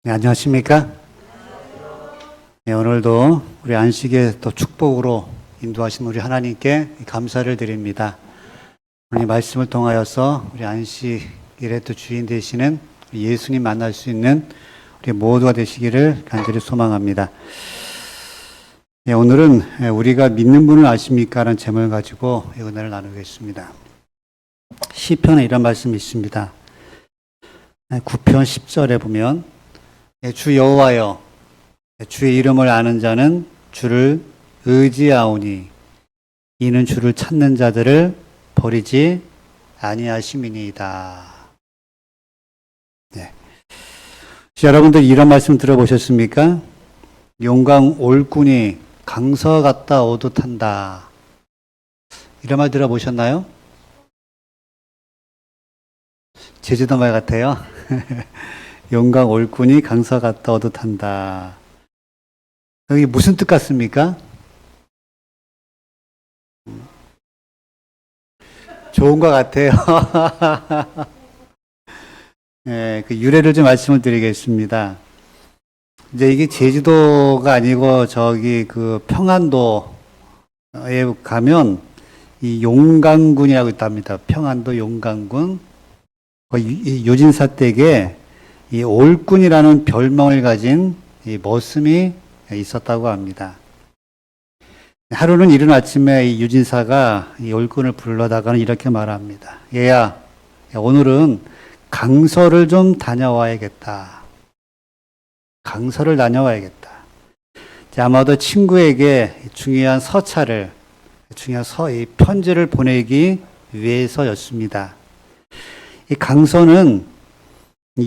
네, 안녕하십니까? 네, 오늘도 우리 안식의 또 축복으로 인도하신 우리 하나님께 감사를 드립니다. 오늘 말씀을 통하여서 우리 안식일의 또 주인 되시는 예수님 만날 수 있는 우리 모두가 되시기를 간절히 소망합니다. 네, 오늘은 우리가 믿는 분을 아십니까? 라는 제목을 가지고 은혜를 나누겠습니다. 시편에 이런 말씀이 있습니다. 9편 10절에 보면 주 여호와여, 주의 이름을 아는 자는 주를 의지하오니 이는 주를 찾는 자들을 버리지 아니하심이니이다. 네. 여러분들 이런 말씀 들어보셨습니까? 용광 올꾼이 강서 갔다 오듯한다. 이런 말 들어보셨나요? 제주도 말 같아요. 용광 올꾼이 강서 갔다 오듯한다. 여기 무슨 뜻 같습니까? 좋은 것 같아요. 네, 그 유래를 좀 말씀을 드리겠습니다. 이제 이게 제주도가 아니고 저기 그 평안도에 가면 이 용강군이라고 있답니다. 평안도 용강군. 이 요진사 댁에 이 올꾼이라는 별명을 가진 이 머슴이 있었다고 합니다. 하루는 이른 아침에 이 유진사가 이 올꾼을 불러다가는 이렇게 말합니다. 얘야, 오늘은 강서를 좀 다녀와야겠다. 강서를 다녀와야겠다. 아마도 친구에게 중요한 이 편지를 보내기 위해서였습니다. 이 강서는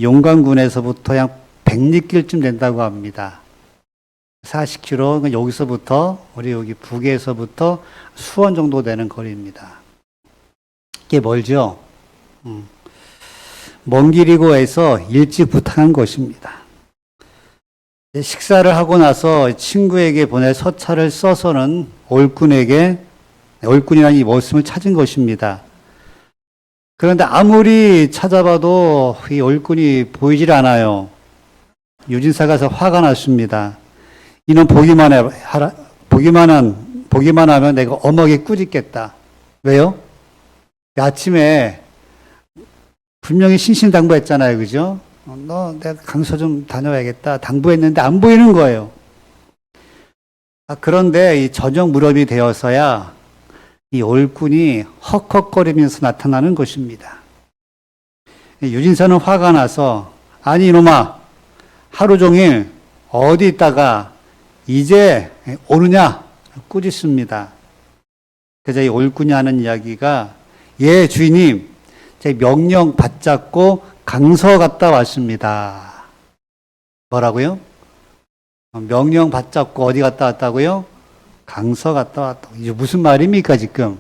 용강군에서부터 약 100리길쯤 된다고 합니다. 40km, 여기서부터, 우리 여기 북에서부터 수원 정도 되는 거리입니다. 이게 멀죠? 먼 길이고 해서 일찍 부탁한 것입니다. 식사를 하고 나서 친구에게 보낼 서찰을 써서는 올꾼이라는 이 머슴을 찾은 것입니다. 그런데 아무리 찾아봐도 이 올꾼이 보이질 않아요. 유진사가 화가 났습니다. 이놈 보기만 하면 내가 엄하게 꾸짖겠다. 왜요? 아침에 분명히 신신당부했잖아요. 그죠? 내가 강서 좀 다녀와야겠다. 당부했는데 안 보이는 거예요. 그런데 이 저녁 무렵이 되어서야 이 올꾼이 헉헉거리면서 나타나는 것입니다. 유진사는 화가 나서 아니 이놈아 하루 종일 어디 있다가 이제 오느냐 꾸짖습니다. 그래서 이 올꾼이 하는 이야기가 예 주인님 제 명령 받잡고 강서 갔다 왔습니다. 뭐라고요? 명령 받잡고 어디 갔다 왔다고요? 강서 갔다 왔다. 이게 무슨 말입니까, 지금?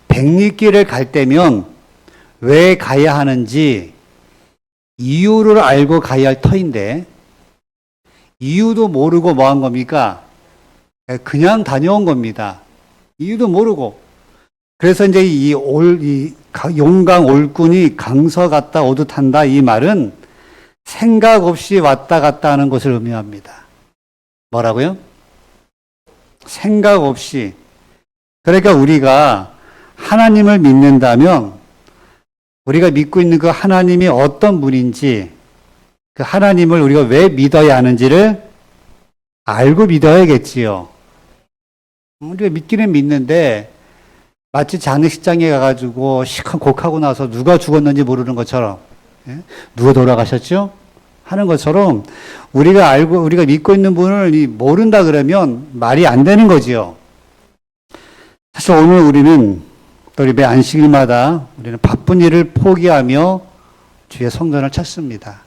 100리길을 갈 때면 왜 가야 하는지 이유를 알고 가야 할 터인데, 이유도 모르고 뭐 한 겁니까? 그냥 다녀온 겁니다. 이유도 모르고. 그래서 이제 이 용강 올꾼이 강서 갔다 오듯한다. 이 말은 생각 없이 왔다 갔다 하는 것을 의미합니다. 뭐라고요? 생각 없이. 그러니까 우리가 하나님을 믿는다면 우리가 믿고 있는 그 하나님이 어떤 분인지 그 하나님을 우리가 왜 믿어야 하는지를 알고 믿어야겠지요. 우리가 믿기는 믿는데 마치 장례식장에 가가지고 시큰 곡하고 나서 누가 죽었는지 모르는 것처럼 누가 돌아가셨죠? 하는 것처럼 우리가 믿고 있는 분을 모른다 그러면 말이 안 되는 거지요. 사실 오늘 우리는 또 매 안식일마다 우리는 바쁜 일을 포기하며 주의 성전을 찾습니다.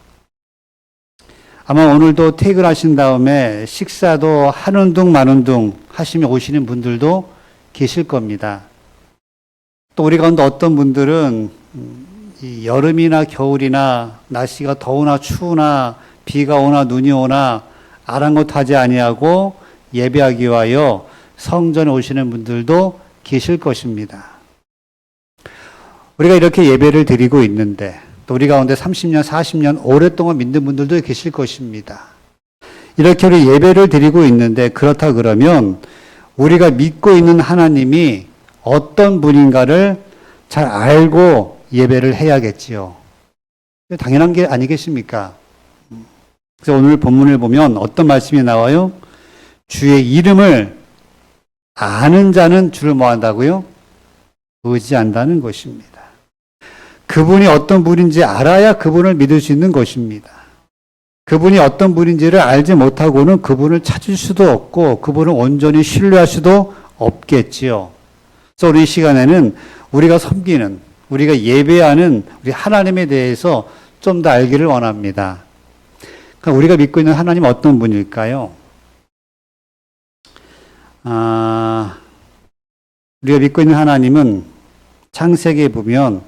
아마 오늘도 퇴근하신 다음에 식사도 하는 둥 마는 둥 하시며 오시는 분들도 계실 겁니다. 또 우리 가운데 어떤 분들은 이 여름이나 겨울이나 날씨가 더우나 추우나 비가 오나 눈이 오나 아랑곳하지 아니하고 예배하기 위하여 성전에 오시는 분들도 계실 것입니다. 우리가 이렇게 예배를 드리고 있는데 또 우리 가운데 30년, 40년 오랫동안 믿는 분들도 계실 것입니다. 이렇게 우리 예배를 드리고 있는데 그렇다 그러면 우리가 믿고 있는 하나님이 어떤 분인가를 잘 알고 예배를 해야겠지요. 당연한 게 아니겠습니까? 그래서 오늘 본문을 보면 어떤 말씀이 나와요? 주의 이름을 아는 자는 주를 뭐 한다고요? 의지한다는 것입니다. 그분이 어떤 분인지 알아야 그분을 믿을 수 있는 것입니다. 그분이 어떤 분인지를 알지 못하고는 그분을 찾을 수도 없고 그분을 온전히 신뢰할 수도 없겠지요. 그래서 우리 시간에는 우리가 섬기는, 우리가 예배하는 우리 하나님에 대해서 좀 더 알기를 원합니다. 그러니까 우리가 믿고 있는 하나님 어떤 분일까요? 우리가 믿고 있는 하나님은 창세기에 보면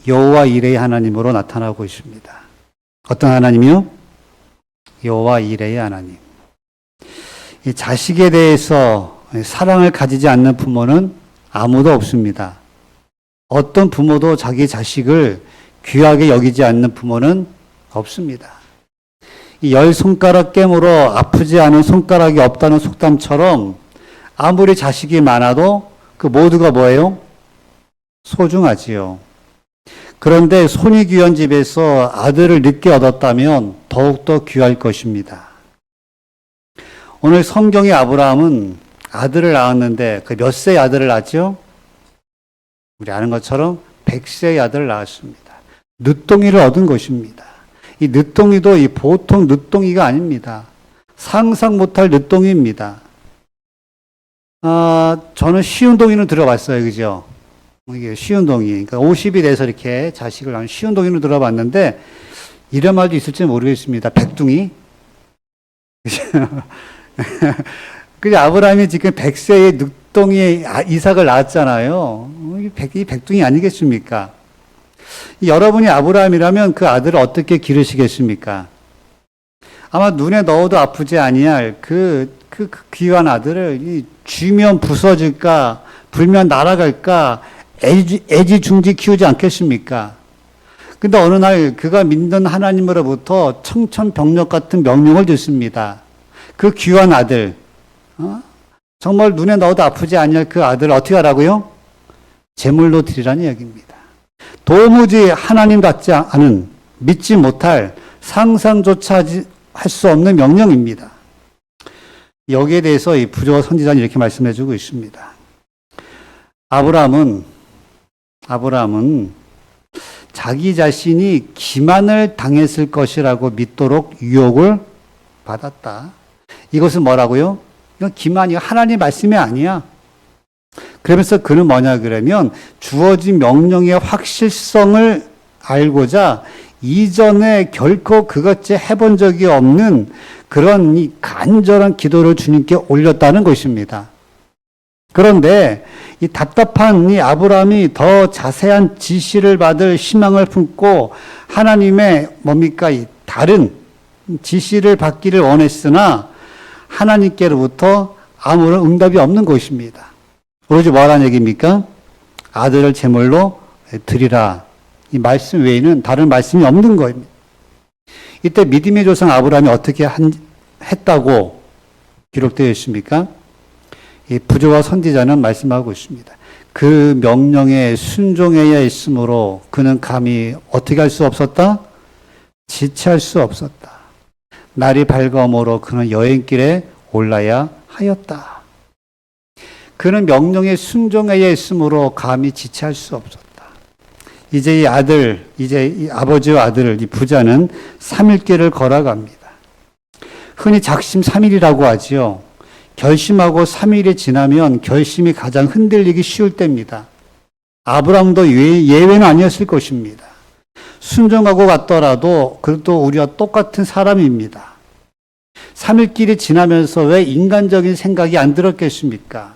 여호와 이레의 하나님으로 나타나고 있습니다. 어떤 하나님이요? 여호와 이레의 하나님. 이 자식에 대해서 사랑을 가지지 않는 부모는 아무도 없습니다. 어떤 부모도 자기 자식을 귀하게 여기지 않는 부모는 없습니다. 이 10손가락 깨물어 아프지 않은 손가락이 없다는 속담처럼 아무리 자식이 많아도 그 모두가 뭐예요? 소중하지요. 그런데 손이 귀한 집에서 아들을 늦게 얻었다면 더욱더 귀할 것입니다. 오늘 성경의 아브라함은 아들을 낳았는데 그 몇 세의 아들을 낳았죠? 우리 아는 것처럼 100세의 아들을 낳았습니다. 늦둥이를 얻은 것입니다. 이 늦둥이도 이 보통 늦둥이가 아닙니다. 상상 못할 늦둥이입니다. 저는 시운동이는 들어봤어요. 그죠? 이게 시운동이. 그러니까 50이 돼서 이렇게 자식을 낳은 시운동이는 들어봤는데, 이런 말도 있을지 모르겠습니다. 백둥이. 그죠? 아브라함이 지금 100세의 늦둥이 이삭을 낳았잖아요. 이 백둥이 아니겠습니까? 여러분이 아브라함이라면 그 아들을 어떻게 기르시겠습니까? 아마 눈에 넣어도 아프지 아니할 그 귀한 아들을 쥐면 부서질까, 불면 날아갈까, 애지중지 키우지 않겠습니까? 근데 어느 날 그가 믿는 하나님으로부터 청천벽력 같은 명령을 듣습니다. 그 귀한 아들, 정말 눈에 넣어도 아프지 아니할 그 아들을 어떻게 하라고요? 제물로 드리라는 이야기입니다. 도무지 하나님 같지 않은, 믿지 못할, 상상조차 할 수 없는 명령입니다. 여기에 대해서 이 부조와 선지자는 이렇게 말씀해 주고 있습니다. 아브라함은 자기 자신이 기만을 당했을 것이라고 믿도록 유혹을 받았다. 이것은 뭐라고요? 이건 기만이야. 하나님 말씀이 아니야. 그러면서 그는 뭐냐 그러면 주어진 명령의 확실성을 알고자 이전에 결코 그것째 해본 적이 없는 그런 이 간절한 기도를 주님께 올렸다는 것입니다. 그런데 이 답답한 이 아브라함이 더 자세한 지시를 받을 희망을 품고 하나님의 뭡니까? 이 다른 지시를 받기를 원했으나 하나님께로부터 아무런 응답이 없는 것입니다. 오로지 뭐라는 얘기입니까? 아들을 제물로 드리라. 이 말씀 외에는 다른 말씀이 없는 거입니다. 이때 믿음의 조상 아브라함이 어떻게 했다고 기록되어 있습니까? 이 부조와 선지자는 말씀하고 있습니다. 그 명령에 순종해야 했으므로 그는 감히 어떻게 할 수 없었다? 지체할 수 없었다. 날이 밝음으로 그는 여행길에 올라야 하였다. 그는 명령에 순종해야 했으므로 감히 지체할 수 없었다. 이제 이 아들, 이제 이 아버지와 아들, 이 부자는 3일길을 걸어갑니다. 흔히 작심 3일이라고 하지요. 결심하고 3일이 지나면 결심이 가장 흔들리기 쉬울 때입니다. 아브라함도 예외는 아니었을 것입니다. 순종하고 갔더라도 그래도 우리와 똑같은 사람입니다. 3일길이 지나면서 왜 인간적인 생각이 안 들었겠습니까?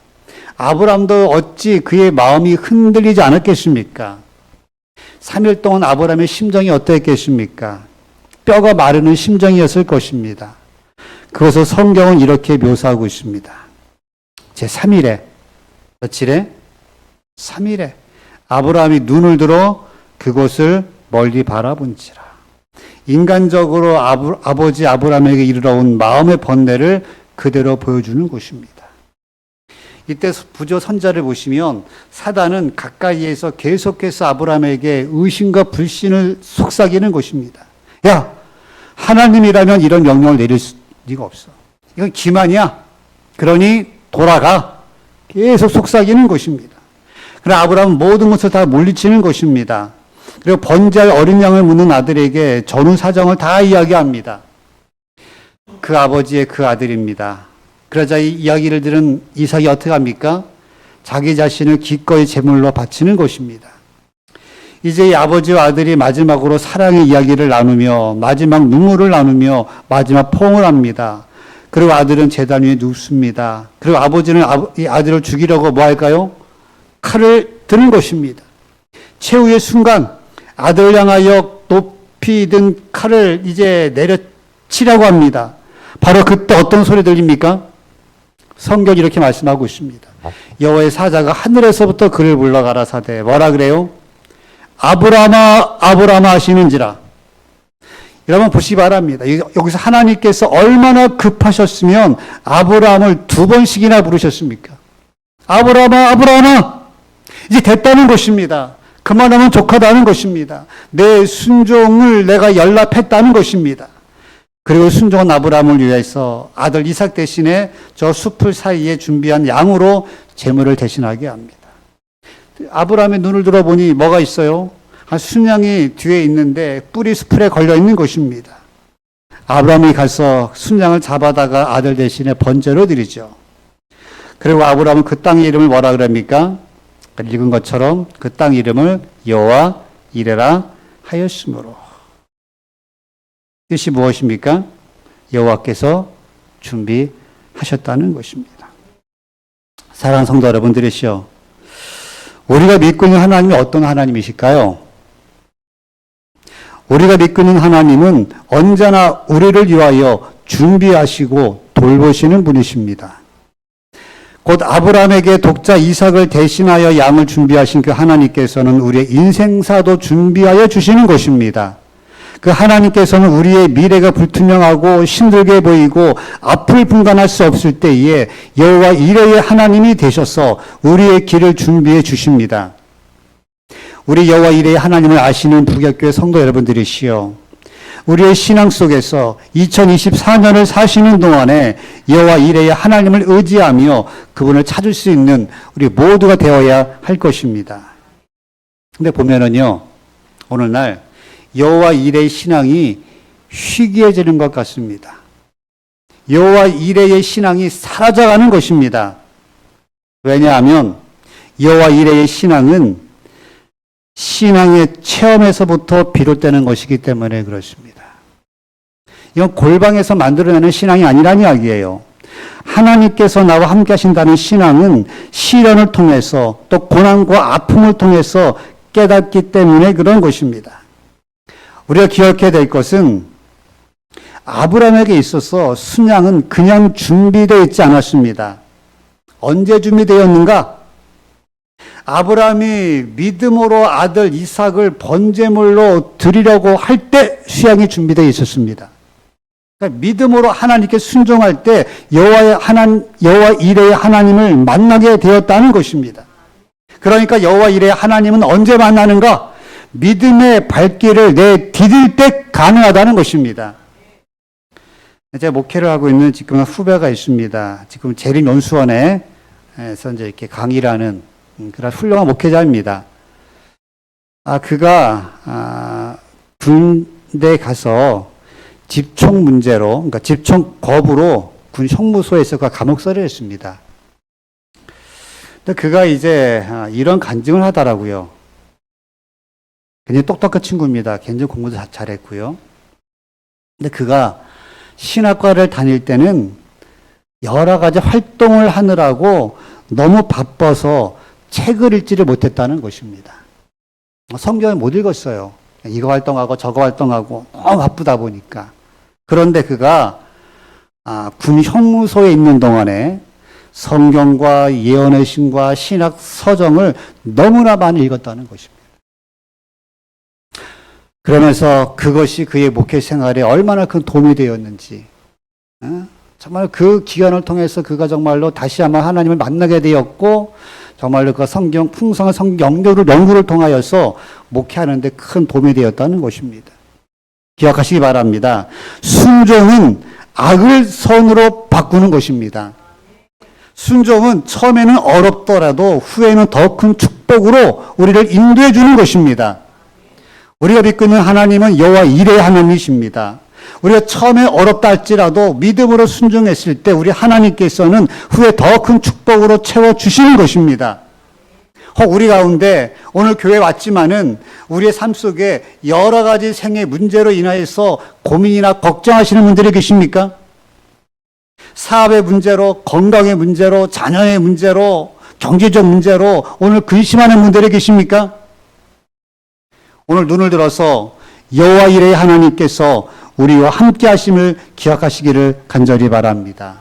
아브라함도 어찌 그의 마음이 흔들리지 않았겠습니까? 3일 동안 아브라함의 심정이 어땠겠습니까? 뼈가 마르는 심정이었을 것입니다. 그것을 성경은 이렇게 묘사하고 있습니다. 제3일에, 며칠에? 3일에 아브라함이 눈을 들어 그곳을 멀리 바라본지라. 인간적으로 아버지 아브라함에게 이르러 온 마음의 번뇌를 그대로 보여주는 것입니다. 이때 부조 선자를 보시면 사단은 가까이에서 계속해서 아브라함에게 의심과 불신을 속삭이는 것입니다. 야, 하나님이라면 이런 명령을 내릴 리가 없어. 이건 기만이야. 그러니 돌아가. 계속 속삭이는 것입니다. 그러나 아브라함은 모든 것을 다 물리치는 것입니다. 그리고 번제할 어린 양을 묻는 아들에게 전후 사정을 다 이야기합니다. 그 아버지의 그 아들입니다. 그러자 이 이야기를 들은 이삭이 어떻게 합니까? 자기 자신을 기꺼이 제물로 바치는 것입니다. 이제 이 아버지와 아들이 마지막으로 사랑의 이야기를 나누며 마지막 눈물을 나누며 마지막 포옹을 합니다. 그리고 아들은 제단 위에 눕습니다. 그리고 아버지는 이 아들을 죽이려고 뭐 할까요? 칼을 드는 것입니다. 최후의 순간 아들을 향하여 높이 든 칼을 이제 내려치라고 합니다. 바로 그때 어떤 소리 들립니까? 성경이 이렇게 말씀하고 있습니다. 여호와의 사자가 하늘에서부터 그를 불러 가라사대 뭐라 그래요? 아브라함아 아브라함아 하시는지라. 여러분 보시기 바랍니다. 여기서 하나님께서 얼마나 급하셨으면 아브라함을 2번씩이나 부르셨습니까? 아브라함아 아브라함아 이제 됐다는 것입니다. 그만하면 족하다는 것입니다. 내 순종을 내가 연락했다는 것입니다. 그리고 순종한 아브라함을 위해서 아들 이삭 대신에 저 숲을 사이에 준비한 양으로 제물을 대신하게 합니다. 아브라함의 눈을 들어보니 뭐가 있어요? 한 순양이 뒤에 있는데 뿔이 수풀에 걸려 있는 것입니다. 아브라함이 가서 순양을 잡아다가 아들 대신에 번제로 드리죠. 그리고 아브라함은 그 땅의 이름을 뭐라 그럽니까? 읽은 것처럼 그 땅 이름을 여호와 이레라 하였으므로. 뜻이 무엇입니까? 여호와께서 준비하셨다는 것입니다. 사랑하는 성도 여러분들이시여, 우리가 믿고 있는 하나님이 어떤 하나님이실까요? 우리가 믿고 있는 하나님은 언제나 우리를 위하여 준비하시고 돌보시는 분이십니다. 곧 아브라함에게 독자 이삭을 대신하여 양을 준비하신 그 하나님께서는 우리의 인생사도 준비하여 주시는 것입니다. 그 하나님께서는 우리의 미래가 불투명하고 힘들게 보이고 앞을 분간할 수 없을 때에 여호와 이레의 하나님이 되셔서 우리의 길을 준비해 주십니다. 우리 여호와 이레의 하나님을 아시는 부격교회 성도 여러분들이시여, 우리의 신앙 속에서 2024년을 사시는 동안에 여호와 이레의 하나님을 의지하며 그분을 찾을 수 있는 우리 모두가 되어야 할 것입니다. 근데 보면은요, 오늘날 여호와 이레의 신앙이 희귀해지는 것 같습니다. 여호와 이레의 신앙이 사라져가는 것입니다. 왜냐하면 여호와 이레의 신앙은 신앙의 체험에서부터 비롯되는 것이기 때문에 그렇습니다. 이건 골방에서 만들어내는 신앙이 아니란 이야기예요. 하나님께서 나와 함께 하신다는 신앙은 시련을 통해서 또 고난과 아픔을 통해서 깨닫기 때문에 그런 것입니다. 우리가 기억해야 될 것은 아브라함에게 있어서 순양은 그냥 준비되어 있지 않았습니다. 언제 준비되었는가? 아브라함이 믿음으로 아들 이삭을 번제물로 드리려고 할 때 수양이 준비되어 있었습니다. 그러니까 믿음으로 하나님께 순종할 때 여호와 이레의 하나님을 만나게 되었다는 것입니다. 그러니까 여호와 이레의 하나님은 언제 만나는가? 믿음의 발길을 내디딜 때 가능하다는 것입니다. 제가 목회를 하고 있는 지금 후배가 있습니다. 지금 재림연수원에서 이제 이렇게 강의를 하는 그런 훌륭한 목회자입니다. 그가 군대 가서 집총 문제로, 그러니까 집총 거부로 군 형무소에서 그가 감옥살이를 했습니다. 근데 그가 이제 이런 간증을 하더라고요. 굉장히 똑똑한 친구입니다. 굉장히 공부도 잘했고요. 근데 그가 신학과를 다닐 때는 여러 가지 활동을 하느라고 너무 바빠서 책을 읽지를 못했다는 것입니다. 성경을 못 읽었어요. 이거 활동하고 저거 활동하고 너무 바쁘다 보니까. 그런데 그가 군 형무소에 있는 동안에 성경과 예언의 신과 신학 서정을 너무나 많이 읽었다는 것입니다. 그러면서 그것이 그의 목회 생활에 얼마나 큰 도움이 되었는지, 정말 그 기간을 통해서 그가 정말로 다시 한번 하나님을 만나게 되었고, 정말로 그 성경, 풍성한 성경 연구를 통하여서 목회하는 데 큰 도움이 되었다는 것입니다. 기억하시기 바랍니다. 순종은 악을 선으로 바꾸는 것입니다. 순종은 처음에는 어렵더라도 후에는 더 큰 축복으로 우리를 인도해 주는 것입니다. 우리가 믿고 있는 하나님은 여호와 이레의 하나님이십니다. 우리가 처음에 어렵다 할지라도 믿음으로 순종했을 때 우리 하나님께서는 후에 더 큰 축복으로 채워주시는 것입니다. 혹 우리 가운데 오늘 교회 왔지만은 우리의 삶 속에 여러 가지 생의 문제로 인하여서 고민이나 걱정하시는 분들이 계십니까? 사업의 문제로, 건강의 문제로, 자녀의 문제로, 경제적 문제로 오늘 근심하는 분들이 계십니까? 오늘 눈을 들어서 여호와 이레의 하나님께서 우리와 함께 하심을 기억하시기를 간절히 바랍니다.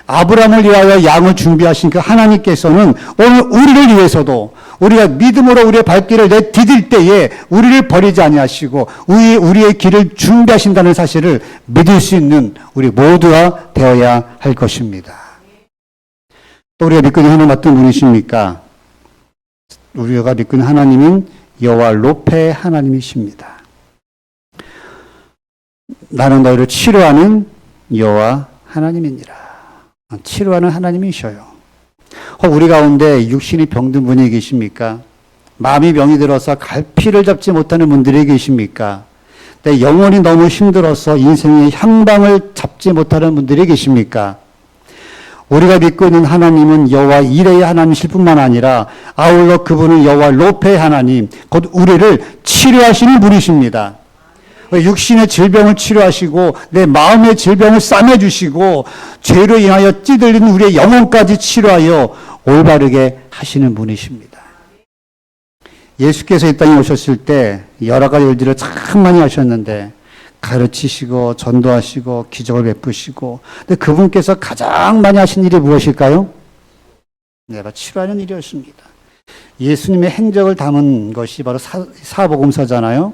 아브라함을 위하여 양을 준비하신 그 하나님께서는 오늘 우리를 위해서도 우리가 믿음으로 우리의 발길을 내디딜 때에 우리를 버리지 아니하시고 우리의 길을 준비하신다는 사실을 믿을 수 있는 우리 모두가 되어야 할 것입니다. 또 우리가 믿고 있는 하나님 어떤 분이십니까? 우리가 믿고 있는 하나님은 여호와 로페의 하나님이십니다. 나는 너희를 치료하는 여호와 하나님이니라. 치료하는 하나님이셔요. 혹 우리 가운데 육신이 병든 분이 계십니까? 마음이 병이 들어서 갈피를 잡지 못하는 분들이 계십니까? 내 영혼이 너무 힘들어서 인생의 향방을 잡지 못하는 분들이 계십니까? 우리가 믿고 있는 하나님은 여호와 이레의 하나님이실 뿐만 아니라 아울러 그분은 여호와 로페의 하나님, 곧 우리를 치료하시는 분이십니다. 육신의 질병을 치료하시고 내 마음의 질병을 싸매주시고 죄로 인하여 찌들리는 우리의 영혼까지 치료하여 올바르게 하시는 분이십니다. 예수께서 이 땅에 오셨을 때 여러 가지 일들을 참 많이 하셨는데 가르치시고 전도하시고 기적을 베푸시고, 근데 그분께서 가장 많이 하신 일이 무엇일까요? 내가 치료하는 일이었습니다. 예수님의 행적을 담은 것이 바로 사복음서잖아요.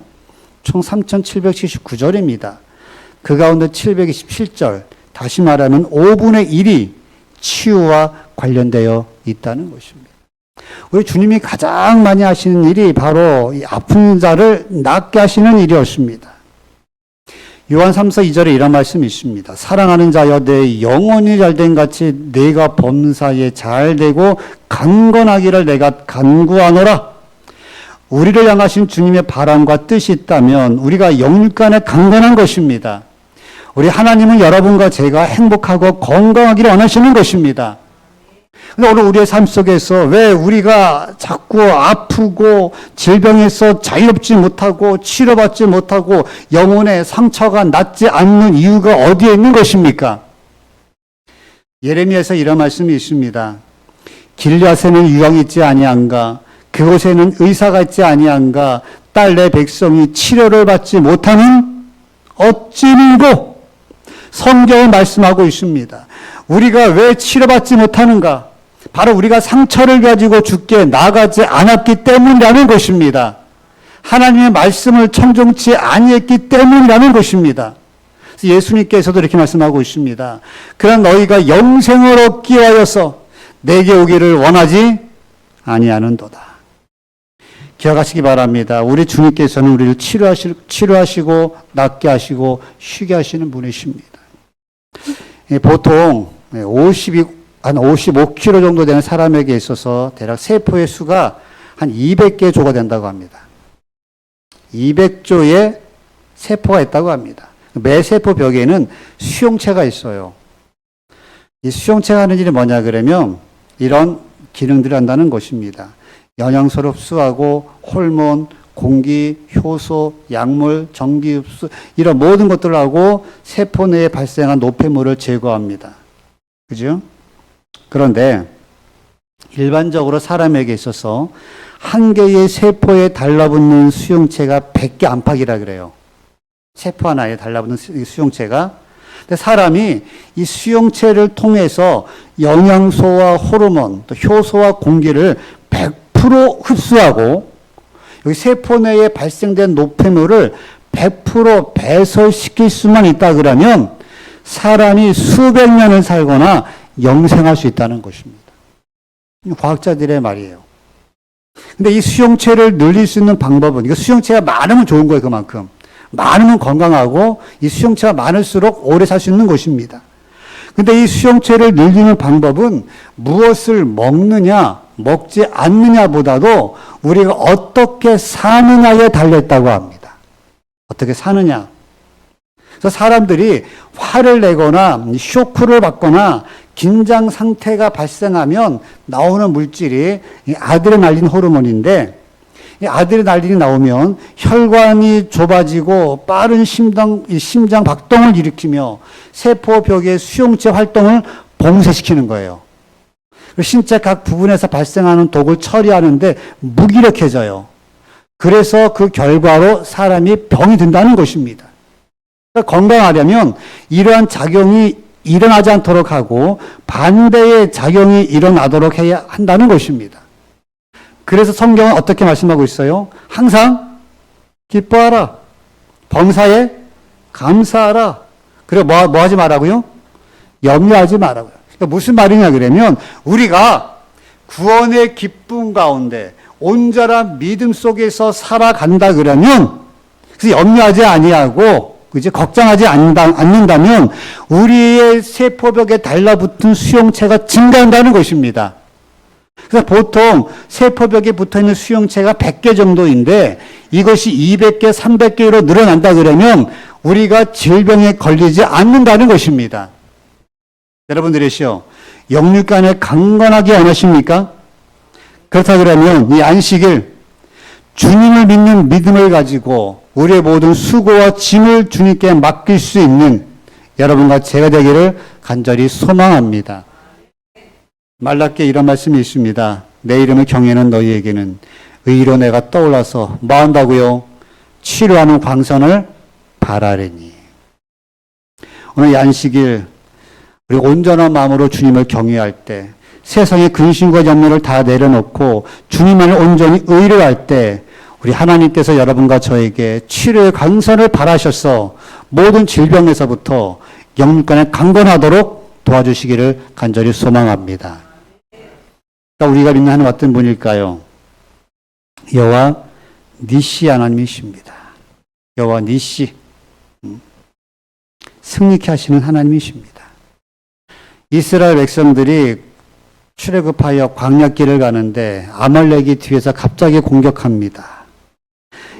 총 3779절입니다. 그 가운데 727절, 다시 말하면 5분의 1이 치유와 관련되어 있다는 것입니다. 우리 주님이 가장 많이 하시는 일이 바로 이 아픈 자를 낫게 하시는 일이었습니다. 요한 3서 2절에 이런 말씀이 있습니다. 사랑하는 자여 내 영혼이 잘된 같이 내가 범사에 잘되고 강건하기를 내가 간구하노라. 우리를 향하신 주님의 바람과 뜻이 있다면 우리가 영육간에 강건한 것입니다. 우리 하나님은 여러분과 제가 행복하고 건강하기를 원하시는 것입니다. 근데 오늘 우리의 삶 속에서 왜 우리가 자꾸 아프고 질병에서 자유롭지 못하고 치료받지 못하고 영혼의 상처가 낫지 않는 이유가 어디에 있는 것입니까? 예레미야에서 이런 말씀이 있습니다. 길앗에는 유황이 있지 아니한가? 그곳에는 의사가 있지 아니한가? 딸 내 백성이 치료를 받지 못하는 어찌민고? 성경은 말씀하고 있습니다. 우리가 왜 치료받지 못하는가? 바로 우리가 상처를 가지고 죽게 나가지 않았기 때문이라는 것입니다. 하나님의 말씀을 청종치 아니했기 때문이라는 것입니다. 그래서 예수님께서도 이렇게 말씀하고 있습니다. 그러나 너희가 영생을 얻기 위하여서 내게 오기를 원하지 아니하는도다. 기억하시기 바랍니다. 우리 주님께서는 우리를 치료하시고 낫게 하시고 쉬게 하시는 분이십니다. 보통 한 55kg 정도 되는 사람에게 있어서 대략 세포의 수가 한 200개 조가 된다고 합니다. 200조의 세포가 있다고 합니다. 매 세포 벽에는 수용체가 있어요. 이 수용체가 하는 일이 뭐냐 그러면 이런 기능들을 한다는 것입니다. 영양소를 흡수하고 호르몬, 공기, 효소, 약물, 전기 흡수 이런 모든 것들을 하고 세포 내에 발생한 노폐물을 제거합니다. 그죠? 그런데 일반적으로 사람에게 있어서 한 개의 세포에 달라붙는 수용체가 100개 안팎이라 그래요. 세포 하나에 달라붙는 수용체가. 근데 사람이 이 수용체를 통해서 영양소와 호르몬, 또 효소와 공기를 100% 흡수하고 여기 세포 내에 발생된 노폐물을 100% 배설시킬 수만 있다 그러면 사람이 수백 년을 살거나 영생할 수 있다는 것입니다. 과학자들의 말이에요. 근데 이 수용체를 늘릴 수 있는 방법은, 이거 수용체가 많으면 좋은 거예요, 그만큼. 많으면 건강하고, 이 수용체가 많을수록 오래 살 수 있는 것입니다. 근데 이 수용체를 늘리는 방법은 무엇을 먹느냐, 먹지 않느냐보다도 우리가 어떻게 사느냐에 달렸다고 합니다. 어떻게 사느냐. 그래서 사람들이 화를 내거나 쇼크를 받거나 긴장 상태가 발생하면 나오는 물질이 아드레날린 호르몬인데, 이 아드레날린이 나오면 혈관이 좁아지고 빠른 심장 박동을 일으키며 세포벽의 수용체 활동을 봉쇄시키는 거예요. 신체 각 부분에서 발생하는 독을 처리하는데 무기력해져요. 그래서 그 결과로 사람이 병이 든다는 것입니다. 그러니까 건강하려면 이러한 작용이 일어나지 않도록 하고 반대의 작용이 일어나도록 해야 한다는 것입니다. 그래서 성경은 어떻게 말씀하고 있어요? 항상 기뻐하라. 범사에 감사하라. 그리고 뭐 하지 말라고요? 염려하지 말라고요. 그러니까 무슨 말이냐 그러면 우리가 구원의 기쁨 가운데 온전한 믿음 속에서 살아간다 그러면, 그래서 염려하지 아니하고 이제 걱정하지 않는다면 우리의 세포벽에 달라붙은 수용체가 증가한다는 것입니다. 그래서 보통 세포벽에 붙어있는 수용체가 100개 정도인데 이것이 200개, 300개로 늘어난다 그러면 우리가 질병에 걸리지 않는다는 것입니다. 여러분들이시요, 영육간에 강건하게 원하십니까? 그렇다 그러면 이 안식일, 주님을 믿는 믿음을 가지고 우리의 모든 수고와 짐을 주님께 맡길 수 있는 여러분과 제가 되기를 간절히 소망합니다. 말라기에 이런 말씀이 있습니다. 내 이름을 경외하는 너희에게는 의로 내가 떠올라서 뭐 한다고요? 치료하는 광선을 바라리니. 오늘 이 안식일 우리 온전한 마음으로 주님을 경외할 때, 세상의 근심과 염려를 다 내려놓고 주님만을 온전히 의뢰할 때 우리 하나님께서 여러분과 저에게 치료의 광선을 바라셔서 모든 질병에서부터 영육간에 강건하도록 도와주시기를 간절히 소망합니다. 우리가 믿는 하나님 어떤 분일까요? 여호와 니시 하나님이십니다. 여호와 니시, 승리케 하시는 하나님이십니다. 이스라엘 백성들이 출애굽하여 광야길을 가는데 아말렉이 뒤에서 갑자기 공격합니다.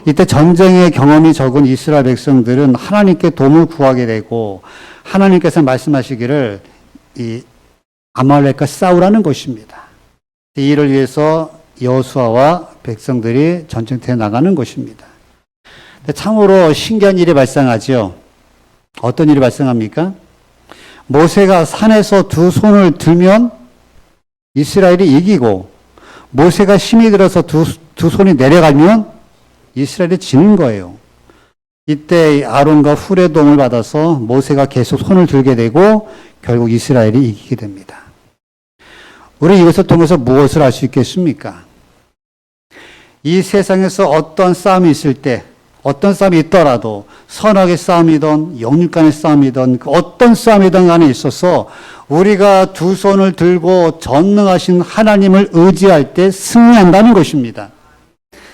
이때 전쟁의 경험이 적은 이스라엘 백성들은 하나님께 도움을 구하게 되고 하나님께서 말씀하시기를 이 아말렉과 싸우라는 것입니다. 이 일을 위해서 여호수아와 백성들이 전쟁터에 나가는 것입니다. 참으로 신기한 일이 발생하죠. 어떤 일이 발생합니까? 모세가 산에서 두 손을 들면 이스라엘이 이기고, 모세가 힘이 들어서 두 손이 내려가면 이스라엘이 지는 거예요. 이때 아론과 훌의 도움을 받아서 모세가 계속 손을 들게 되고 결국 이스라엘이 이기게 됩니다. 우리 이것을 통해서 무엇을 알 수 있겠습니까? 이 세상에서 어떤 싸움이 있을 때, 어떤 싸움이 있더라도 선악의 싸움이든 영육간의 싸움이든 어떤 싸움이든 간에 있어서 우리가 두 손을 들고 전능하신 하나님을 의지할 때 승리한다는 것입니다.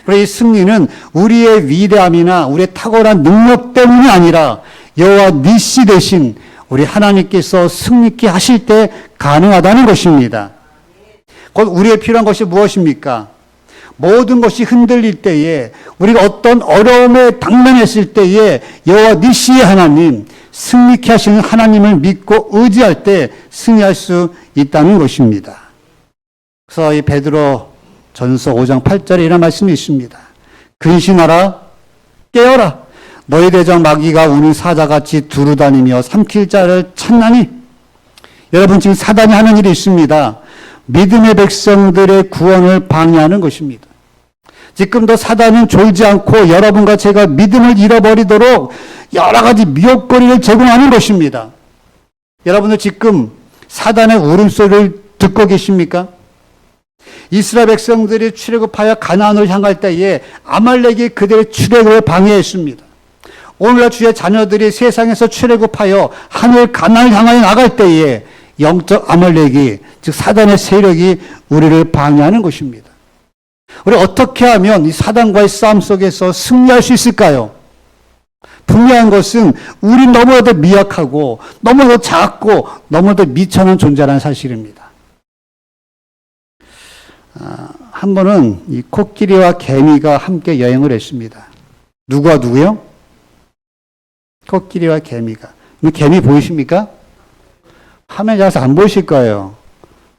그래서 이 승리는 우리의 위대함이나 우리의 탁월한 능력 때문이 아니라 여호와 니시 대신 우리 하나님께서 승리케 하실 때 가능하다는 것입니다. 곧 우리의 필요한 것이 무엇입니까? 모든 것이 흔들릴 때에, 우리가 어떤 어려움에 당면했을 때에 여호와 니시의 하나님, 승리케 하시는 하나님을 믿고 의지할 때 승리할 수 있다는 것입니다. 그래서 이 베드로 전서 5장 8절에 이런 말씀이 있습니다. 근신하라, 깨어라. 너희 대적 마귀가 우는 사자같이 두루다니며 삼킬 자를 찾나니. 여러분, 지금 사단이 하는 일이 있습니다. 믿음의 백성들의 구원을 방해하는 것입니다. 지금도 사단은 졸지 않고 여러분과 제가 믿음을 잃어버리도록 여러 가지 미혹거리를 제공하는 것입니다. 여러분들 지금 사단의 울음소리를 듣고 계십니까? 이스라엘 백성들이 출애굽하여 가나안으로 향할 때에 아말렉이 그들의 출애굽을 방해했습니다. 오늘날 주의 자녀들이 세상에서 출애굽하여 하늘 가나안을 향하여 나갈 때에 영적 아말렉이, 즉 사단의 세력이 우리를 방해하는 것입니다. 우리 어떻게 하면 이 사단과의 싸움 속에서 승리할 수 있을까요? 분명한 것은 우리 너무나도 미약하고 너무나도 작고 너무나도 미천한 존재라는 사실입니다. 한 번은 이 코끼리와 개미가 함께 여행을 했습니다. 누구와 누구요? 코끼리와 개미가. 개미 보이십니까? 화면에 잘안 보이실 거예요.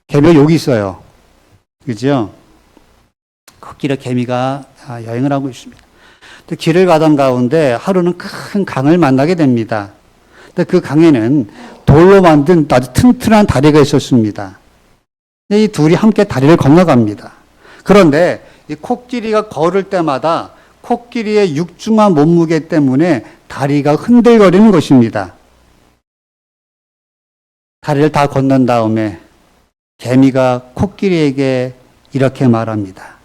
개미가 여기 있어요. 그죠? 코끼리와 개미가 여행을 하고 있습니다. 길을 가던 가운데 하루는 큰 강을 만나게 됩니다. 근데 그 강에는 돌로 만든 아주 튼튼한 다리가 있었습니다. 이 둘이 함께 다리를 건너갑니다. 그런데 이 코끼리가 걸을 때마다 코끼리의 육중한 몸무게 때문에 다리가 흔들거리는 것입니다. 다리를 다 건넌 다음에 개미가 코끼리에게 이렇게 말합니다.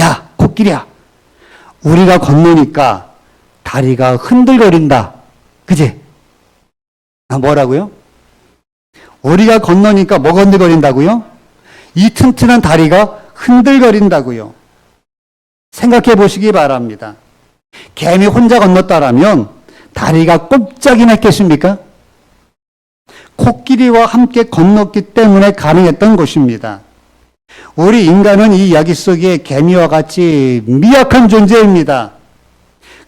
야, 코끼리야. 우리가 건너니까 다리가 흔들거린다. 그지? 뭐라고요? 우리가 건너니까 뭐가 흔들거린다고요? 이 튼튼한 다리가 흔들거린다고요. 생각해 보시기 바랍니다. 개미 혼자 건넜다라면 다리가 꼼짝이나 했겠습니까? 코끼리와 함께 건넜기 때문에 가능했던 것입니다. 우리 인간은 이 이야기 속에 개미와 같이 미약한 존재입니다.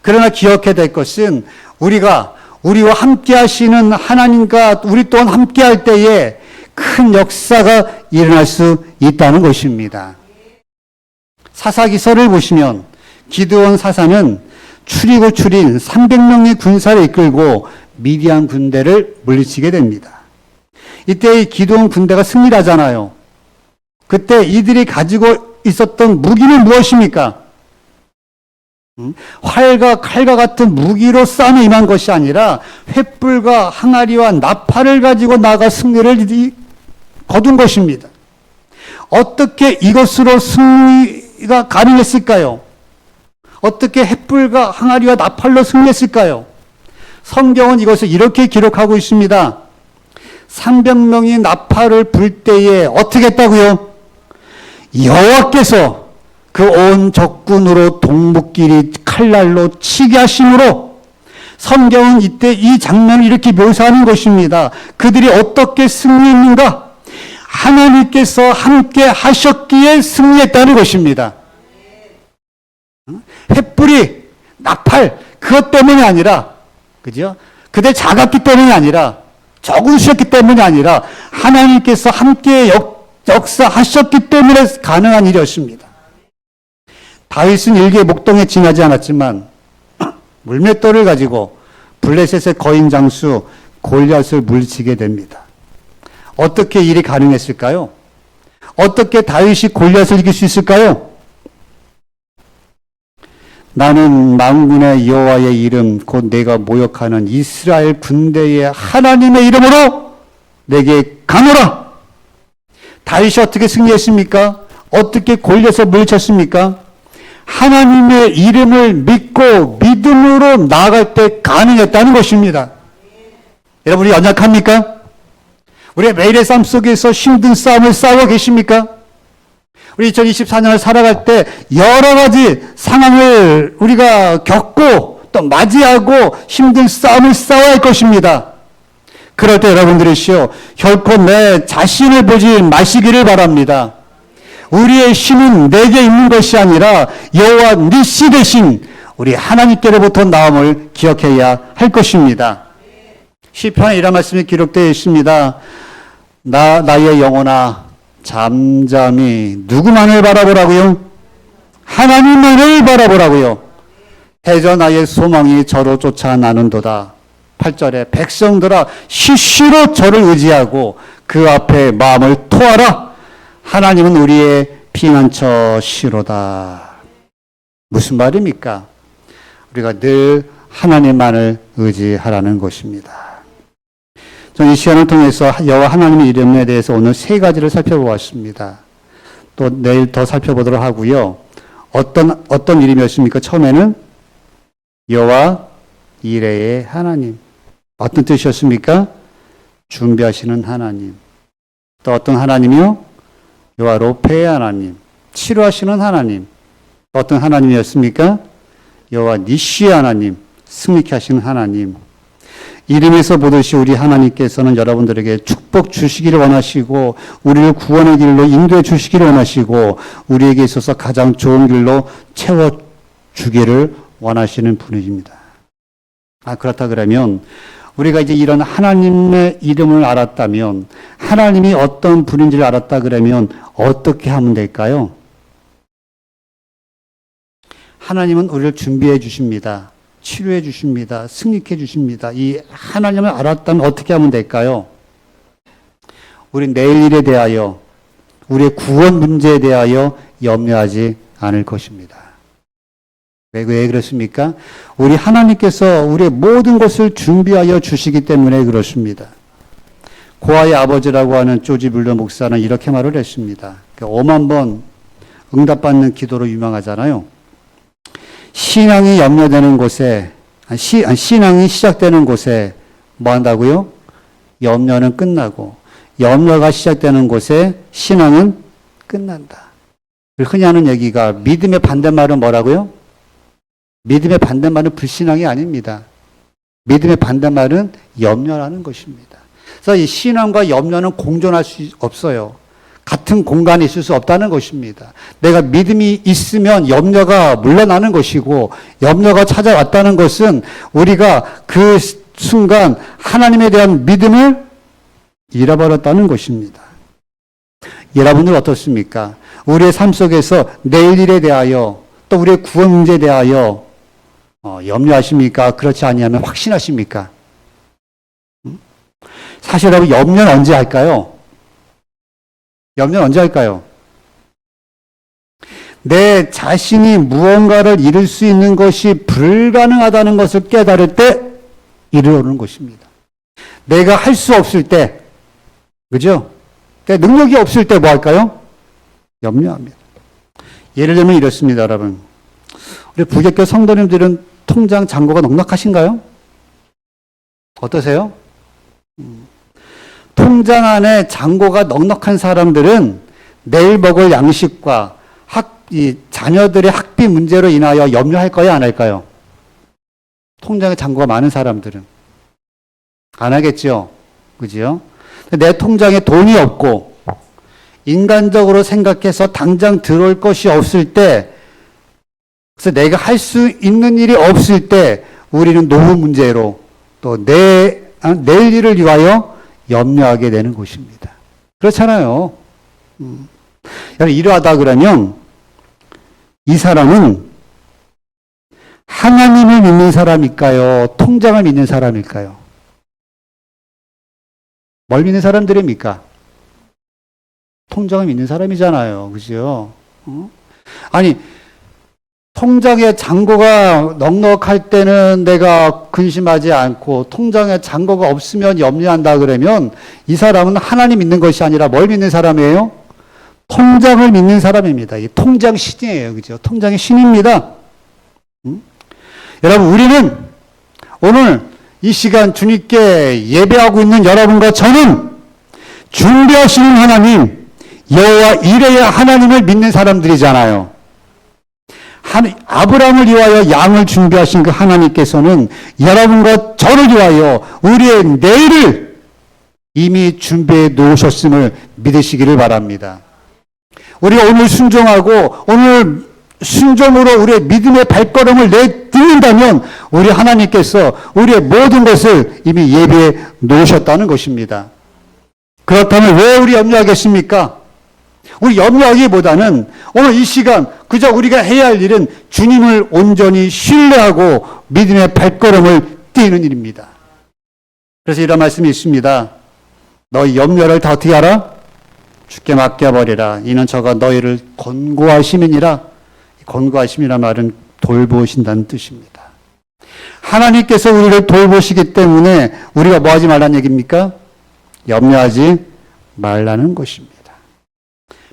그러나 기억해야 될 것은 우리와 함께 하시는 하나님과 우리 또한 함께 할 때에 큰 역사가 일어날 수 있다는 것입니다. 사사기서를 보시면 기드온 사사는 추리고 추린 300명의 군사를 이끌고 미디안 군대를 물리치게 됩니다. 이때 이 기드온 군대가 승리를 하잖아요. 그때 이들이 가지고 있었던 무기는 무엇입니까? 활과 칼과 같은 무기로 싸움에 임한 것이 아니라 횃불과 항아리와 나팔을 가지고 나가 승리를 거둔 것입니다. 어떻게 이것으로 승리가 가능했을까요? 어떻게 횃불과 항아리와 나팔로 승리했을까요? 성경은 이것을 이렇게 기록하고 있습니다. 300명이 나팔을 불 때에 어떻게 했다고요? 여호와께서 그 온 적군으로 동북길이 칼날로 치게 하심으로 성경은 이때 이 장면을 이렇게 묘사하는 것입니다. 그들이 어떻게 승리했는가? 하나님께서 함께 하셨기에 승리했다는 것입니다. 횃불이 나팔 그것 때문이 아니라, 그죠? 그들 작았기 때문이 아니라, 적은 수였기 때문이 아니라 하나님께서 함께 역사하셨기 때문에 가능한 일이었습니다. 다윗은 일개 목동에 지나지 않았지만 물맷돌을 가지고 블레셋의 거인 장수 골리앗을 물리치게 됩니다. 어떻게 일이 가능했을까요? 어떻게 다윗이 골리앗을 이길 수 있을까요? 나는 만군의 여호와의 이름 곧 내가 모욕하는 이스라엘 군대의 하나님의 이름으로 내게 가노라. 다윗이 어떻게 승리했습니까? 어떻게 골리앗을 물리쳤습니까? 하나님의 이름을 믿고 믿음으로 나아갈 때 가능했다는 것입니다. 여러분이 연약합니까? 우리의 매일의 삶 속에서 힘든 싸움을 싸우고 계십니까? 우리 2024년을 살아갈 때 여러 가지 상황을 우리가 겪고 또 맞이하고 힘든 싸움을 싸워야 할 것입니다. 그럴 때 여러분들이시여 결코 내 자신을 보지 마시기를 바랍니다. 우리의 힘은 내게 있는 것이 아니라 여호와 니시 대신 우리 하나님께로부터 나옴을 기억해야 할 것입니다. 시편에 이런 말씀이 기록되어 있습니다. 나의 영혼아 잠잠히 누구만을 바라보라고요? 하나님만을 바라보라고요. 해저 나의 소망이 저로 쫓아 나는도다. 8절에 백성들아 시시로 저를 의지하고 그 앞에 마음을 토하라. 하나님은 우리의 피난처시로다. 무슨 말입니까? 우리가 늘 하나님만을 의지하라는 것입니다. 저는 이 시간을 통해서 여호와 하나님의 이름에 대해서 오늘 세 가지를 살펴보았습니다. 또 내일 더 살펴보도록 하고요. 어떤 이름이었습니까? 처음에는 여호와 이레의 하나님. 어떤 뜻이었습니까? 준비하시는 하나님. 또 어떤 하나님이요? 여호와 로페의 하나님. 치료하시는 하나님. 또 어떤 하나님이었습니까? 여호와 니시의 하나님. 승리케 하시는 하나님. 이름에서 보듯이 우리 하나님께서는 여러분들에게 축복 주시기를 원하시고 우리를 구원의 길로 인도해 주시기를 원하시고 우리에게 있어서 가장 좋은 길로 채워주기를 원하시는 분이십니다. 그렇다 그러면 우리가 이제 이런 하나님의 이름을 알았다면 하나님이 어떤 분인지를 알았다 그러면 어떻게 하면 될까요? 하나님은 우리를 준비해 주십니다. 치료해 주십니다. 승리케 주십니다. 이 하나님을 알았다면 어떻게 하면 될까요? 우리 내일 일에 대하여 우리의 구원 문제에 대하여 염려하지 않을 것입니다. 왜 그렇습니까? 우리 하나님께서 우리의 모든 것을 준비하여 주시기 때문에 그렇습니다. 고아의 아버지라고 하는 조지 뮬러 목사는 이렇게 말을 했습니다. 5만 번 응답받는 기도로 유명하잖아요. 신앙이 염려되는 곳에, 신앙이 시작되는 곳에 뭐 한다고요? 염려는 끝나고, 염려가 시작되는 곳에 신앙은 끝난다. 흔히 하는 얘기가 믿음의 반대말은 뭐라고요? 믿음의 반대말은 불신앙이 아닙니다. 믿음의 반대말은 염려라는 것입니다. 그래서 이 신앙과 염려는 공존할 수 없어요. 같은 공간에 있을 수 없다는 것입니다. 내가 믿음이 있으면 염려가 물러나는 것이고 염려가 찾아왔다는 것은 우리가 그 순간 하나님에 대한 믿음을 잃어버렸다는 것입니다. 여러분들 어떻습니까? 우리의 삶 속에서 내일 일에 대하여 또 우리의 구원 문제에 대하여 염려하십니까? 그렇지 아니하면 확신하십니까? 사실 여러분 염려는 언제 할까요? 염려는 언제 할까요? 내 자신이 무언가를 이룰 수 있는 것이 불가능하다는 것을 깨달을 때 이르는 것입니다. 내가 할 수 없을 때, 그죠? 내 능력이 없을 때 뭐 할까요? 염려합니다. 예를 들면 이렇습니다, 여러분. 우리 부교교 성도님들은 통장 잔고가 넉넉하신가요? 어떠세요? 통장 안에 잔고가 넉넉한 사람들은 내일 먹을 양식과 자녀들의 학비 문제로 인하여 염려할 거야, 안 할까요? 통장에 잔고가 많은 사람들은 안 하겠죠, 그죠? 내 통장에 돈이 없고 인간적으로 생각해서 당장 들어올 것이 없을 때, 그래서 내가 할 수 있는 일이 없을 때 우리는 노후 문제로 또 내일 일을 위하여 염려하게 되는 것입니다. 그렇잖아요. 여러분 이러하다 그러면 이 사람은 하나님을 믿는 사람일까요? 통장을 믿는 사람일까요? 뭘 믿는 사람들입니까? 통장을 믿는 사람이잖아요. 그죠? 아니 통장에 잔고가 넉넉할 때는 내가 근심하지 않고 통장에 잔고가 없으면 염려한다 그러면 이 사람은 하나님 믿는 것이 아니라 뭘 믿는 사람이에요? 통장을 믿는 사람입니다. 이 통장 신이에요. 그죠? 통장의 신입니다. 여러분 우리는 오늘 이 시간 주님께 예배하고 있는 여러분과 저는 준비하시는 하나님, 여호와 이레의 하나님을 믿는 사람들이잖아요. 아브라함을 위하여 양을 준비하신 그 하나님께서는 여러분과 저를 위하여 우리의 내일을 이미 준비해 놓으셨음을 믿으시기를 바랍니다. 우리가 오늘 순종하고 오늘 순종으로 우리의 믿음의 발걸음을 내딛는다면 우리 하나님께서 우리의 모든 것을 이미 예비해 놓으셨다는 것입니다. 그렇다면 왜 우리 염려하겠습니까? 우리 염려하기보다는 오늘 이 시간 그저 우리가 해야 할 일은 주님을 온전히 신뢰하고 믿음의 발걸음을 띄는 일입니다. 그래서 이런 말씀이 있습니다. 너희 염려를 다 어떻게 하라? 주께 맡겨버리라. 이는 저가 너희를 권고하심이니라. 권고하심이란 말은 돌보신다는 뜻입니다. 하나님께서 우리를 돌보시기 때문에 우리가 뭐 하지 말라는 얘기입니까? 염려하지 말라는 것입니다.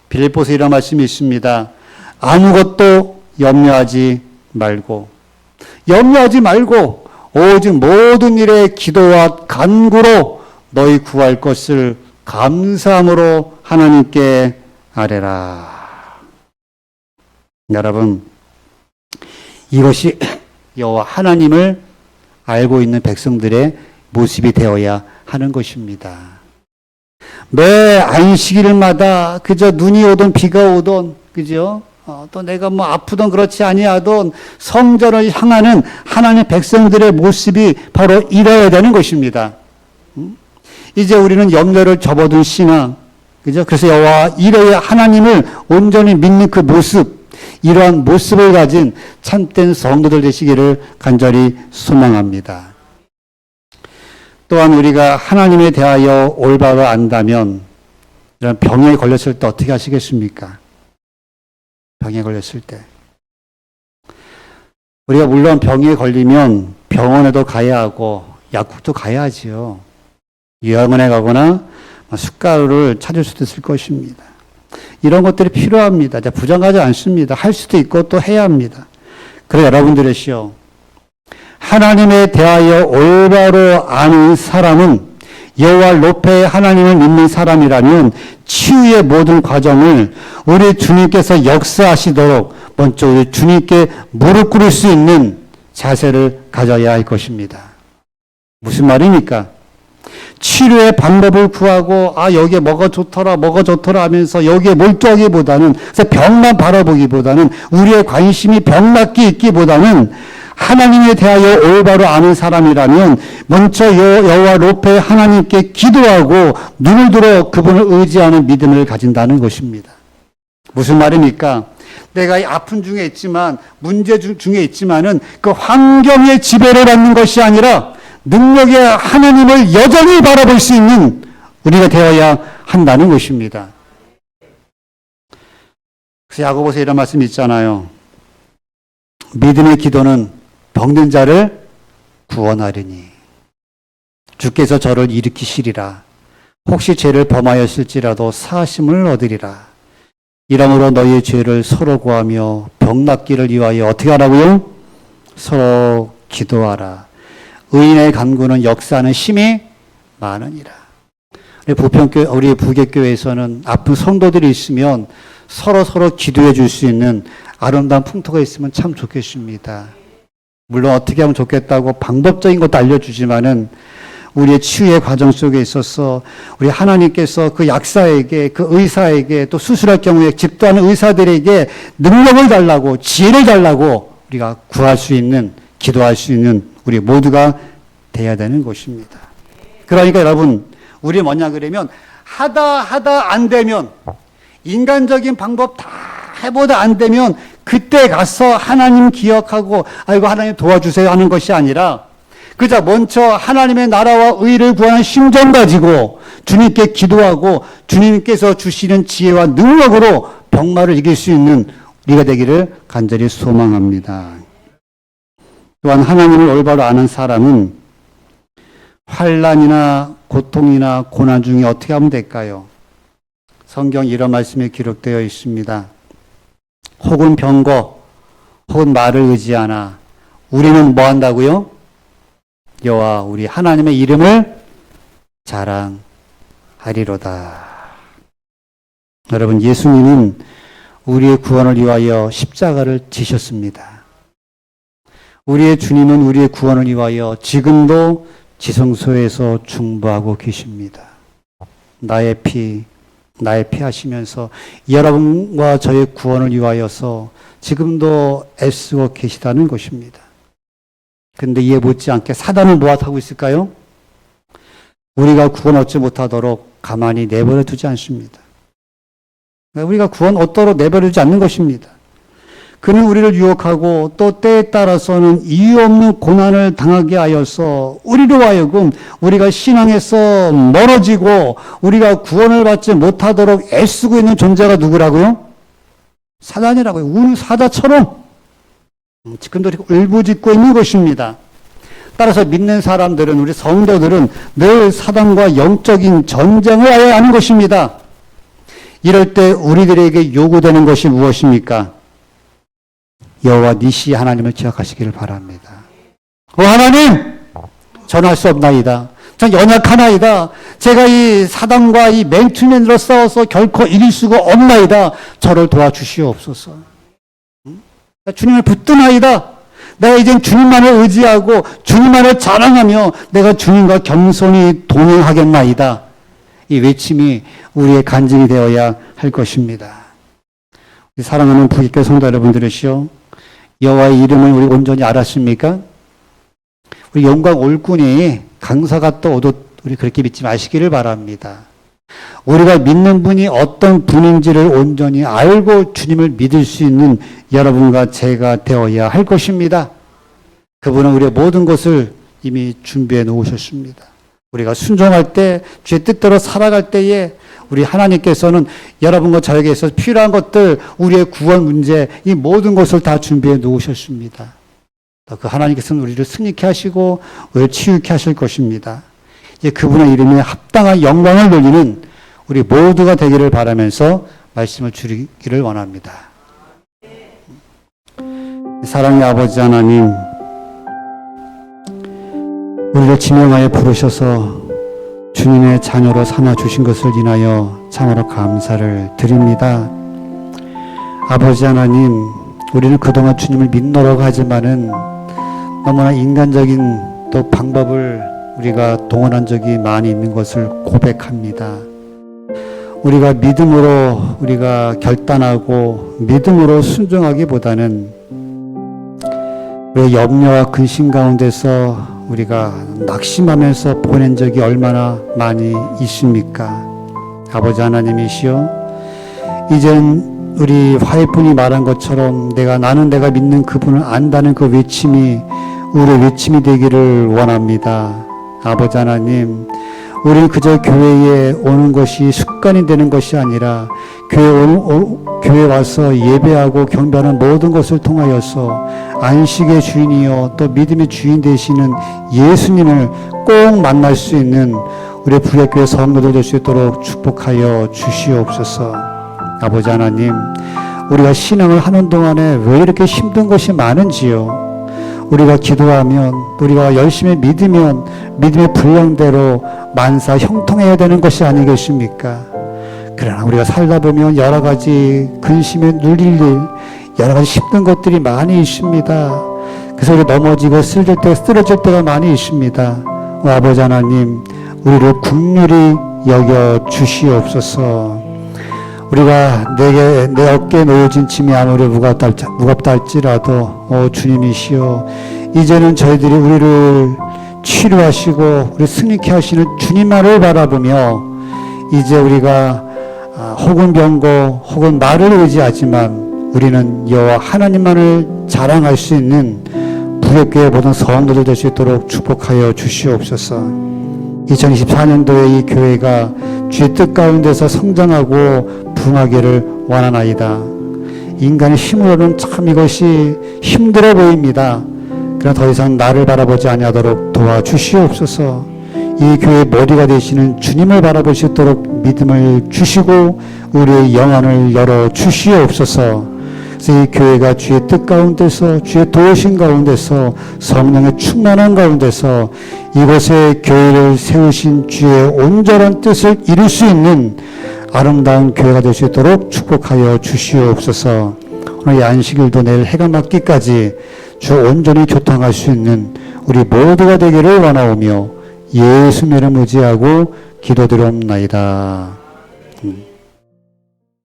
빌립보서 이런 말씀이 있습니다. 아무것도 염려하지 말고 오직 모든 일에 기도와 간구로 너희 구할 것을 감사함으로 하나님께 아뢰라. 여러분, 이것이 여호와 하나님을 알고 있는 백성들의 모습이 되어야 하는 것입니다. 매 안식일마다 그저 눈이 오든 비가 오든 그죠? 또 내가 뭐 아프던 그렇지 아니하던 성전을 향하는 하나님의 백성들의 모습이 바로 이래야 되는 것입니다. 이제 우리는 염려를 접어둔 신앙, 그죠? 그래서 여호와 이래야 하나님을 온전히 믿는 그 모습, 이러한 모습을 가진 참된 성도들 되시기를 간절히 소망합니다. 또한 우리가 하나님에 대하여 올바로 안다면 이런 병에 걸렸을 때 어떻게 하시겠습니까? 병에 걸렸을 때. 우리가 물론 병에 걸리면 병원에도 가야 하고 약국도 가야 하지요. 요양원에 가거나 숟가루를 찾을 수도 있을 것입니다. 이런 것들이 필요합니다. 부정하지 않습니다. 할 수도 있고 또 해야 합니다. 그래 여러분들이시여, 하나님에 대하여 올바로 아는 사람은 여호와 로페의 하나님을 믿는 사람이라면 치유의 모든 과정을 우리 주님께서 역사하시도록 먼저 우리 주님께 무릎 꿇을 수 있는 자세를 가져야 할 것입니다. 무슨 말입니까? 치료의 방법을 구하고 여기에 뭐가 좋더라 하면서 여기에 몰두하기보다는, 그래서 병만 바라보기보다는, 우리의 관심이 병 낫기 있기보다는 하나님에 대하여 올바로 아는 사람이라면 먼저 여호와 로페 하나님께 기도하고 눈을 들어 그분을 의지하는 믿음을 가진다는 것입니다. 무슨 말입니까? 내가 아픈 중에 있지만, 문제 중에 있지만은 그 환경의 지배를 받는 것이 아니라 능력의 하나님을 여전히 바라볼 수 있는 우리가 되어야 한다는 것입니다. 그래서 야고보서 이런 말씀이 있잖아요. 믿음의 기도는 병든 자를 구원하리니 주께서 저를 일으키시리라. 혹시 죄를 범하였을지라도 사하심을 얻으리라. 이러므로 너희의 죄를 서로 구하며 병 낫기를 위하여 어떻게 하라고요? 서로 기도하라. 의인의 간구는 역사하는 힘이 많으니라. 우리 부객교회에서는 아픈 성도들이 있으면 서로 기도해 줄 수 있는 아름다운 풍토가 있으면 참 좋겠습니다. 물론 어떻게 하면 좋겠다고 방법적인 것도 알려주지만은 우리의 치유의 과정 속에 있어서 우리 하나님께서 그 약사에게, 그 의사에게, 또 수술할 경우에 집도하는 의사들에게 능력을 달라고, 지혜를 달라고 우리가 구할 수 있는, 기도할 수 있는 우리 모두가 돼야 되는 것입니다. 그러니까 여러분, 우리 뭐냐 그러면 하다 안 되면, 인간적인 방법 다 해보다 안 되면 그때 가서 하나님 기억하고 아이고 하나님 도와주세요 하는 것이 아니라 그저 먼저 하나님의 나라와 의를 구하는 심정 가지고 주님께 기도하고 주님께서 주시는 지혜와 능력으로 병마를 이길 수 있는 우리가 되기를 간절히 소망합니다. 또한 하나님을 올바로 아는 사람은 환난이나 고통이나 고난 중에 어떻게 하면 될까요? 성경 이런 말씀이 기록되어 있습니다. 혹은 병거, 혹은 말을 의지하나 우리는 뭐 한다고요? 여호와 우리 하나님의 이름을 자랑하리로다. 여러분, 예수님은 우리의 구원을 위하여 십자가를 지셨습니다. 우리의 주님은 우리의 구원을 위하여 지금도 지성소에서 중보하고 계십니다. 나의 피 하시면서 여러분과 저의 구원을 위하여서 지금도 애쓰고 계시다는 것입니다. 근데 이에 못지않게 사단은 무엇하고 있을까요? 우리가 구원 얻지 못하도록 가만히 내버려 두지 않습니다. 우리가 구원 얻도록 내버려 두지 않는 것입니다. 그는 우리를 유혹하고 또 때에 따라서는 이유 없는 고난을 당하게 하여서 우리로 하여금 우리가 신앙에서 멀어지고 우리가 구원을 받지 못하도록 애쓰고 있는 존재가 누구라고요? 사단이라고요. 우리 사자처럼 지금도 울부짖고 있는 것입니다. 따라서 믿는 사람들은, 우리 성도들은 늘 사단과 영적인 전쟁을 해야 하는 것입니다. 이럴 때 우리들에게 요구되는 것이 무엇입니까? 여호와 니시 하나님을 기억하시기를 바랍니다. 하나님, 저는 할 수 없나이다. 전 연약하나이다. 제가 이 사단과 이 맨투맨으로 싸워서 결코 이길 수가 없나이다. 저를 도와주시옵소서. 주님을 붙드나이다. 내가 이젠 주님만을 의지하고 주님만을 자랑하며 내가 주님과 겸손히 동행하겠나이다. 이 외침이 우리의 간증이 되어야 할 것입니다. 사랑하는 부교회 성도 여러분들이시여, 여호와의 이름을 우리 온전히 알았습니까? 우리 영광 올군이 강사가 또 오듯 우리 그렇게 믿지 마시기를 바랍니다. 우리가 믿는 분이 어떤 분인지를 온전히 알고 주님을 믿을 수 있는 여러분과 제가 되어야 할 것입니다. 그분은 우리의 모든 것을 이미 준비해 놓으셨습니다. 우리가 순종할 때, 주의 뜻대로 살아갈 때에 우리 하나님께서는 여러분과 저에게 있어서 필요한 것들, 우리의 구원 문제, 이 모든 것을 다 준비해 놓으셨습니다. 그 하나님께서는 우리를 승리케 하시고 우리를 치유케 하실 것입니다. 이제 그분의 이름에 합당한 영광을 돌리는 우리 모두가 되기를 바라면서 말씀을 줄이기를 원합니다. 사랑의 아버지 하나님, 우리를 지명하여 부르셔서 주님의 자녀로 삼아주신 것을 인하여 참으로 감사를 드립니다. 아버지 하나님, 우리는 그동안 주님을 믿노라고 하지만은 너무나 인간적인 또 방법을 우리가 동원한 적이 많이 있는 것을 고백합니다. 우리가 믿음으로 우리가 결단하고 믿음으로 순종하기보다는 우리의 염려와 근심 가운데서 우리가 낙심하면서 보낸 적이 얼마나 많이 있습니까? 아버지 하나님이시여, 이젠 우리 화해분이 말한 것처럼 나는 내가 믿는 그분을 안다는 그 외침이 우리의 외침이 되기를 원합니다. 아버지 하나님, 우리는 그저 교회에 오는 것이 습관이 되는 것이 아니라 교회 와서 예배하고 경배하는 모든 것을 통하여서 안식의 주인이요 또 믿음의 주인 되시는 예수님을 꼭 만날 수 있는 우리 부교회 성도들 될 수 있도록 축복하여 주시옵소서. 아버지 하나님, 우리가 신앙을 하는 동안에 왜 이렇게 힘든 것이 많은지요. 우리가 기도하면, 우리가 열심히 믿으면 믿음의 분량대로 만사 형통해야 되는 것이 아니겠습니까? 그러나 우리가 살다 보면 여러 가지 근심에 눌릴 일, 여러 가지 힘든 것들이 많이 있습니다. 그래서 우리 넘어지고 쓰러질 때가 많이 있습니다. 아버지 하나님, 우리를 긍휼히 여겨 주시옵소서. 우리가 내 어깨에 놓여진 짐이 아무리 무겁다 할지라도 주님이시여, 이제는 저희들이 우리를 치료하시고 우리 승리케 하시는 주님만을 바라보며 이제 우리가 혹은 병고 혹은 나를 의지하지만 우리는 여호와 하나님만을 자랑할 수 있는 부교회 모든 성도들 될 수 있도록 축복하여 주시옵소서. 2024년도에 이 교회가 주의 뜻 가운데서 성장하고 부흥하기를 원하나이다. 인간의 힘으로는 참 이것이 힘들어 보입니다. 그러나 더 이상 나를 바라보지 아니하도록 도와주시옵소서. 이 교회의 머리가 되시는 주님을 바라볼 수 있도록 믿음을 주시고 우리의 영안을 열어 주시옵소서. 그래서 이 교회가 주의 뜻 가운데서, 주의 도우심 가운데서, 성령의 충만한 가운데서 이곳에 교회를 세우신 주의 온전한 뜻을 이룰 수 있는 아름다운 교회가 될 수 있도록 축복하여 주시옵소서. 오늘 이 안식일도 내일 해가 맞기까지 주 온전히 교통할 수 있는 우리 모두가 되기를 원하오며 예수님을 의지하고 기도드리옵나이다.